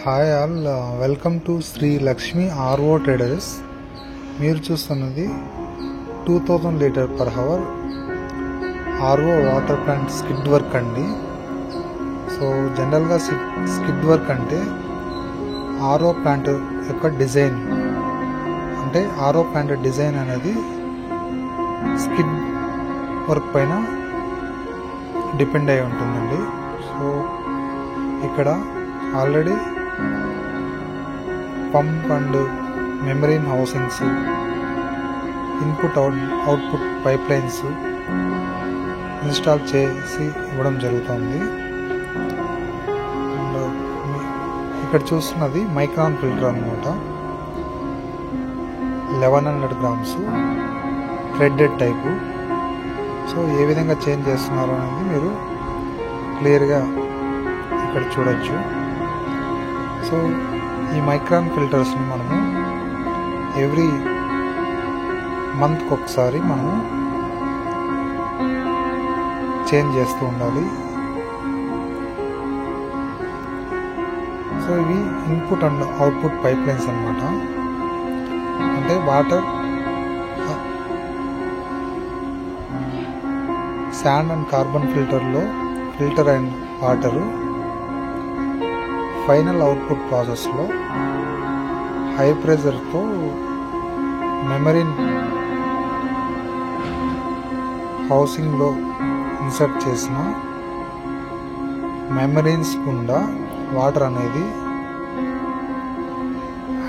Hi all, welcome to Shri Lakshmi RO traders. మీరు చూస్తున్నది 2000 litre per hour RO water plant skid work అండి. So జనరల్గా skid work అంటే RO plant యొక్క design, అంటే ఆర్ఓ ప్లాంట్ డిజైన్ అనేది స్కిడ్ వర్క్ పైన డిపెండ్ అయి ఉంటుందండి. సో ఇక్కడ already pump and membrane housings, input output pipe lines install చేసి ఇవ్వడం జరుగుతుంది. అండ్ ఇక్కడ చూస్తున్నది మైక్రాన్ ఫిల్టర్ అనమాట. 1100 grams థ్రెడెడ్ టైపు. సో ఏ విధంగా చేంజ్ చేస్తున్నారు అనేది మీరు క్లియర్గా ఇక్కడ చూడొచ్చు. సో ఈ మైక్రాన్ ఫిల్టర్స్ని మనము ఎవ్రీ మంత్కి ఒకసారి మనము చేంజ్ చేస్తూ ఉండాలి. సో ఇవి input and output pipe lines అన్నమాట. అంటే వాటర్, శాండ్ అండ్ కార్బన్ ఫిల్టర్లో filter and water final output ప్రాసెస్లో హై ప్రెజర్తో మెమరీన్ హౌసింగ్లో ఇన్సర్ట్ చేసిన మెమరీన్స్ గుండా వాటర్ అనేది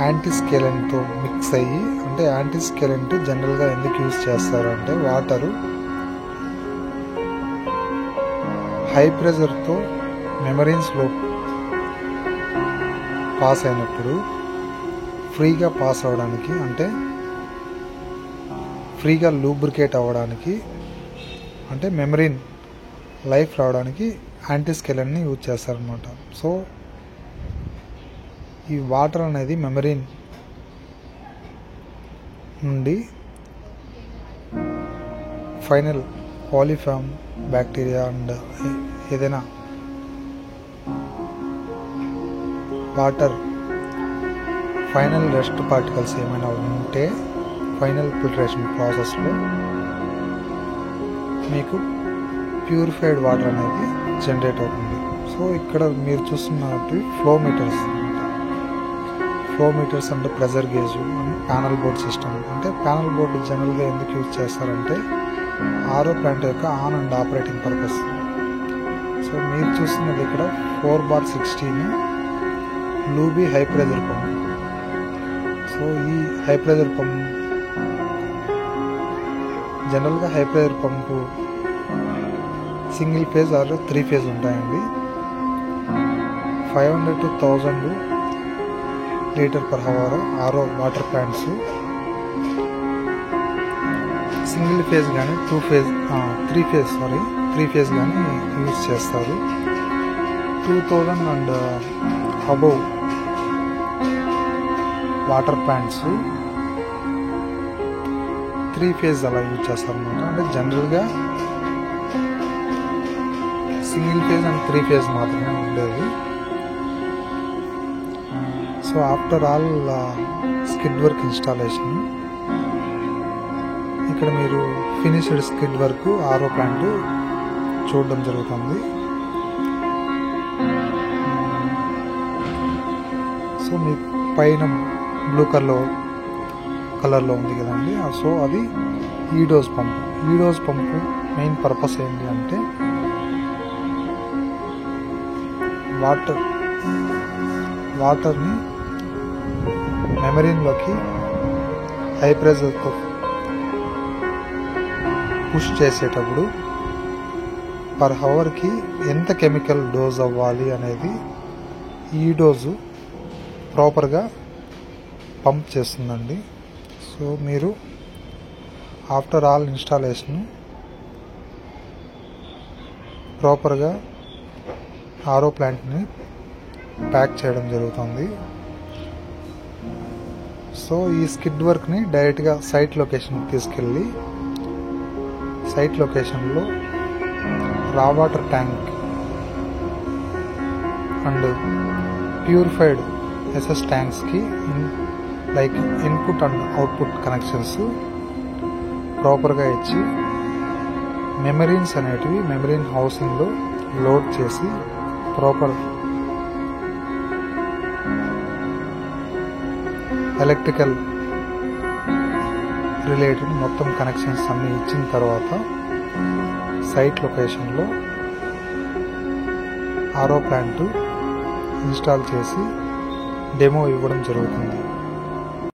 యాంటీస్కేలెంట్తో మిక్స్ అయ్యి, అంటే యాంటీస్కేలెంట్ జనరల్గా ఎందుకు యూజ్ చేస్తారంటే వాటరు హై ప్రెజర్తో మెమరీన్స్లో పాస్ అయినప్పుడు ఫ్రీగా పాస్ అవ్వడానికి, అంటే ఫ్రీగా లూబ్రికేట్ అవ్వడానికి, అంటే మెమరీన్ లైఫ్ రావడానికి యాంటీస్కేలెంట్ని యూజ్ చేస్తారనమాట. సో ఈ వాటర్ అనేది మెమరీన్ నుండి ఫైనల్ కాలిఫామ్ బ్యాక్టీరియా అండ్ ఏదైనా వాటర్ ఫైనల్ రెస్ట్ పార్టికల్స్ ఏమైనా ఉంటే ఫైనల్ ఫిల్టరేషన్ ప్రాసెస్లో మీకు ప్యూరిఫైడ్ వాటర్ అనేది జనరేట్ అవుతుంది. సో ఇక్కడ మీరు చూస్తున్నట్టు ఫ్లో మీటర్స్ అంటే pressure gauge and panel board system. అంటే ప్యానల్ బోర్డు జనరల్గా ఎందుకు యూజ్ చేస్తారంటే ఆర్ఓ ప్లాంట్ యొక్క on and operating purpose. So మీరు చూస్తున్నది ఇక్కడ 4/16 lobby high pressure pump. So ఈ హై ప్రెజర్ పంప్ జనరల్గా high pressure pump single phase or 3 phase ఉంటాయండి. 500 to 1000 litre per hour RO water plants single phase కానీ 3 phase కానీ use చేస్తారు. 2000 and above water plants 3 phase అలా use చేస్తారు అనమాట. అంటే జనరల్గా సింగిల్ ఫేజ్ అండ్ 3 ఫేజ్ మాత్రమే ఉండేది. So after all skid work installation, ఇక్కడ మీరు finished skid work RO plant చూడడం జరుగుతుంది. సో మీ పైన బ్లూ కలర్లో ఉంది కదండి. సో అది ఈడోస్ పంపు మెయిన్ పర్పస్ ఏంటి అంటే వాటర్ని మెమరీన్లోకి హై ప్రెజర్తో పుష్ చేసేటప్పుడు పర్ హవర్కి ఎంత కెమికల్ డోజ్ అవ్వాలి అనేది ఈ డోజు ప్రాపర్గా పంప్ చేస్తుందండి. సో మీరు ఆఫ్టర్ ఆల్ ఇన్స్టాలేషన్ ప్రాపర్గా ఆర్ఓ ప్లాంట్ని ప్యాక్ చేయడం జరుగుతుంది. సో ఈ స్కిడ్ వర్క్ని డైరెక్ట్గా సైట్ లొకేషన్కి తీసుకెళ్ళి సైట్ లొకేషన్లో raw water tank and purified SS ట్యాంక్స్కి like input and output connections ప్రాపర్గా ఇచ్చి మెమరీన్స్ అనేటివి మెమరీన్ హౌసింగ్లో లోడ్ చేసి ప్రాపర్ ఎలక్ట్రికల్ రిలేటెడ్ మొత్తం కనెక్షన్స్ అన్నీ ఇచ్చిన తర్వాత సైట్ లొకేషన్లో ఆరో ప్లాంట్ ఇన్స్టాల్ చేసి డెమో ఇవ్వడం జరుగుతుంది.